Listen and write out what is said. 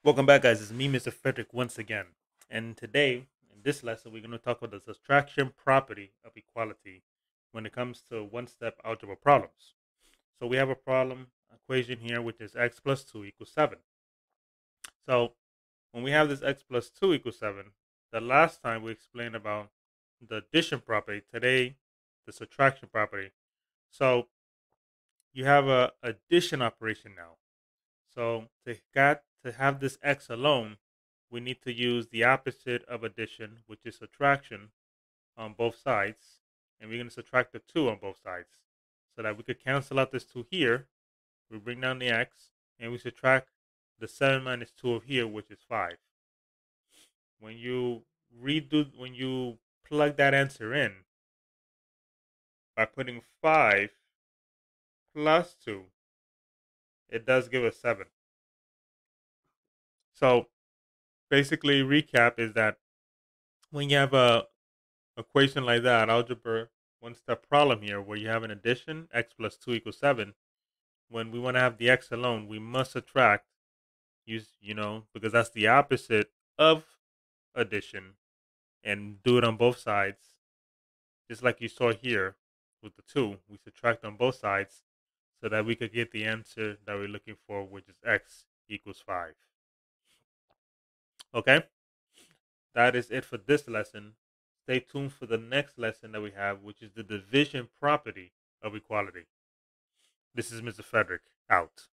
Welcome back, guys. It's me, Mr. Frederick, once again. And today, in this lesson, we're going to talk about the subtraction property of equality when it comes to one-step algebra problems. So we have a problem equation here, which is x plus 2 equals 7. So when we have this x plus 2 equals 7, the last time we explained about the addition property, today, the subtraction property. So you have a addition operation now. So to have this x alone, we need to use the opposite of addition, which is subtraction on both sides. And we're going to subtract the 2 on both sides so that we could cancel out this 2 here. We bring down the x and we subtract the 7 minus 2 of here, which is 5. When you plug that answer in by putting 5 plus 2, it does give us 7. So basically, recap is that when you have a equation like that, algebra one step problem here, where you have an addition, x plus 2 equals 7, when we want to have the x alone, we must subtract, because that's the opposite of addition, and do it on both sides. Just like you saw here with the 2, we subtract on both sides so that we could get the answer that we're looking for, which is x equals 5. Okay? That is it for this lesson. Stay tuned for the next lesson that we have, which is the division property of equality. This is Mr. Frederick, out.